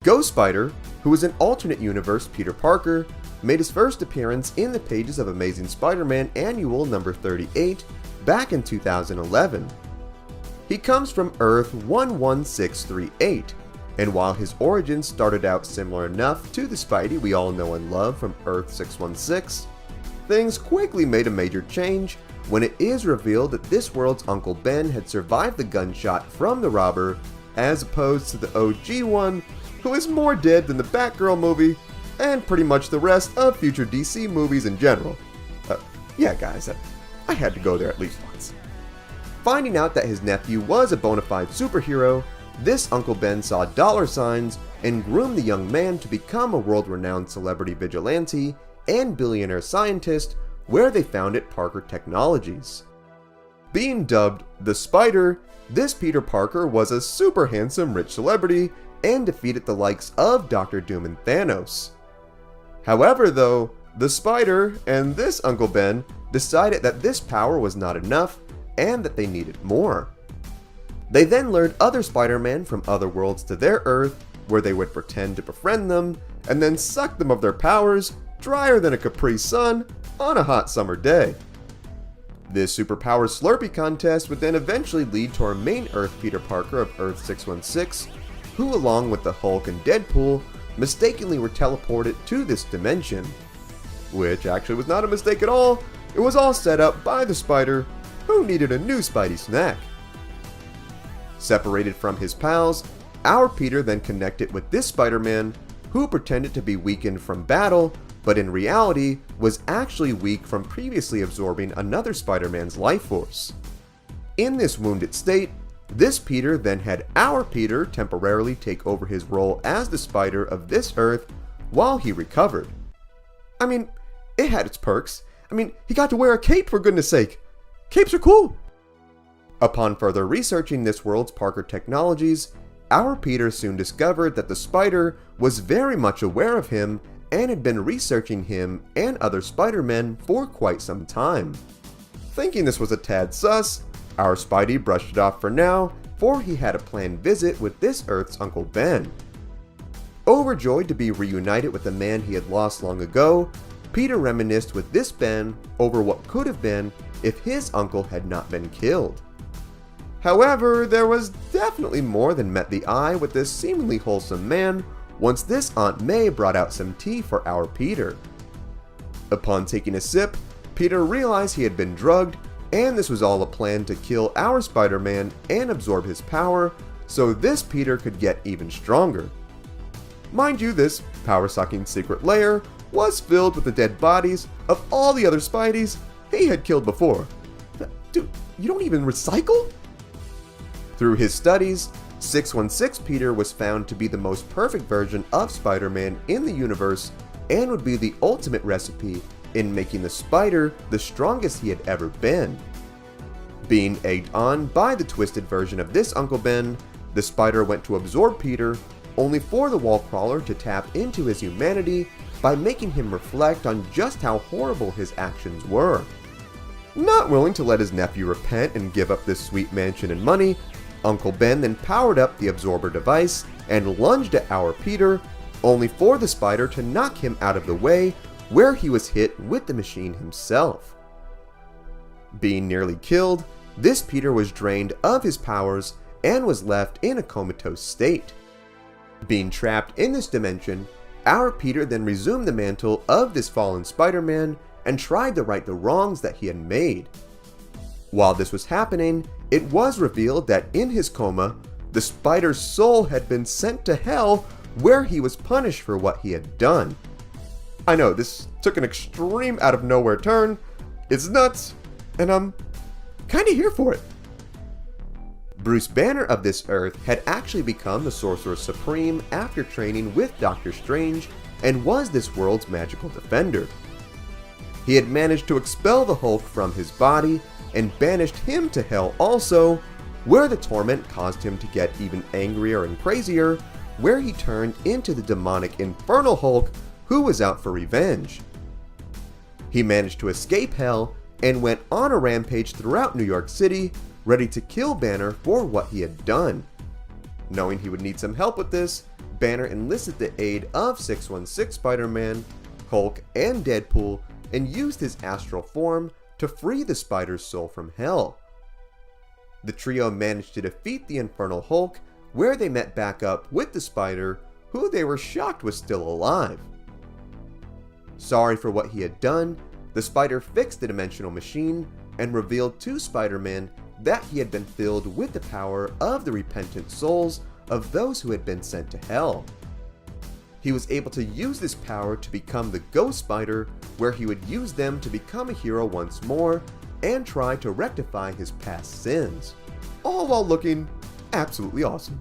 Ghost Spider, who is an alternate universe Peter Parker, made his first appearance in the pages of Amazing Spider-Man Annual number 38 back in 2011. He comes from Earth 11638, and while his origins started out similar enough to the Spidey we all know and love from Earth 616, things quickly made a major change when it is revealed that this world's Uncle Ben had survived the gunshot from the robber, as opposed to the OG one, who is more dead than the Batgirl movie, and pretty much the rest of future DC movies in general. Yeah guys, I had to go there at least once. Finding out that his nephew was a bona fide superhero, this Uncle Ben saw dollar signs and groomed the young man to become a world-renowned celebrity vigilante and billionaire scientist where they founded Parker Technologies. Being dubbed the Spider, this Peter Parker was a super handsome rich celebrity and defeated the likes of Dr. Doom and Thanos. However though, the Spider and this Uncle Ben decided that this power was not enough and that they needed more. They then lured other Spider-Man from other worlds to their Earth, where they would pretend to befriend them and then suck them of their powers drier than a Capri Sun on a hot summer day. This superpower Slurpee contest would then eventually lead to our main Earth Peter Parker of Earth 616, who along with the Hulk and Deadpool mistakenly were teleported to this dimension. Which actually was not a mistake at all, it was all set up by the Spider, who needed a new Spidey snack. Separated from his pals, our Peter then connected with this Spider-Man, who pretended to be weakened from battle, but in reality was actually weak from previously absorbing another Spider-Man's life force. In this wounded state, this Peter then had our Peter temporarily take over his role as the Spider of this Earth while he recovered. I mean, it had its perks. He got to wear a cape for goodness sake. Capes are cool. Upon further researching this world's Parker Technologies, our Peter soon discovered that the Spider was very much aware of him and had been researching him and other Spider-Men for quite some time. Thinking this was a tad sus, our Spidey brushed it off for now, for he had a planned visit with this Earth's Uncle Ben. Overjoyed to be reunited with the man he had lost long ago, Peter reminisced with this Ben over what could have been if his uncle had not been killed. However, there was definitely more than met the eye with this seemingly wholesome man once this Aunt May brought out some tea for our Peter. Upon taking a sip, Peter realized he had been drugged, and this was all a plan to kill our Spider-Man and absorb his power, so this Peter could get even stronger. Mind you, this power-sucking secret lair was filled with the dead bodies of all the other Spideys he had killed before. Dude, you don't even recycle? Through his studies, 616 Peter was found to be the most perfect version of Spider-Man in the universe and would be the ultimate recipe in making the Spider the strongest he had ever been. Being egged on by the twisted version of this Uncle Ben, the Spider went to absorb Peter, only for the wall crawler to tap into his humanity by making him reflect on just how horrible his actions were. Not willing to let his nephew repent and give up this sweet mansion and money, Uncle Ben then powered up the absorber device and lunged at our Peter, only for the Spider to knock him out of the way where he was hit with the machine himself. Being nearly killed, this Peter was drained of his powers and was left in a comatose state. Being trapped in this dimension, our Peter then resumed the mantle of this fallen Spider-Man and tried to right the wrongs that he had made. While this was happening, it was revealed that in his coma, the Spider's soul had been sent to hell where he was punished for what he had done. I know, this took an extreme out of nowhere turn, it's nuts, and I'm kinda here for it. Bruce Banner of this Earth had actually become the Sorcerer Supreme after training with Doctor Strange and was this world's magical defender. He had managed to expel the Hulk from his body and banished him to hell also, where the torment caused him to get even angrier and crazier, where he turned into the demonic Infernal Hulk who was out for revenge. He managed to escape hell and went on a rampage throughout New York City, ready to kill Banner for what he had done. Knowing he would need some help with this, Banner enlisted the aid of 616 Spider-Man, Hulk, and Deadpool and used his astral form to free the Spider's soul from hell. The trio managed to defeat the Infernal Hulk, where they met back up with the Spider, who they were shocked was still alive. Sorry for what he had done, the Spider fixed the dimensional machine and revealed to Spider-Man that he had been filled with the power of the repentant souls of those who had been sent to hell. He was able to use this power to become the Ghost Spider, where he would use them to become a hero once more and try to rectify his past sins, all while looking absolutely awesome.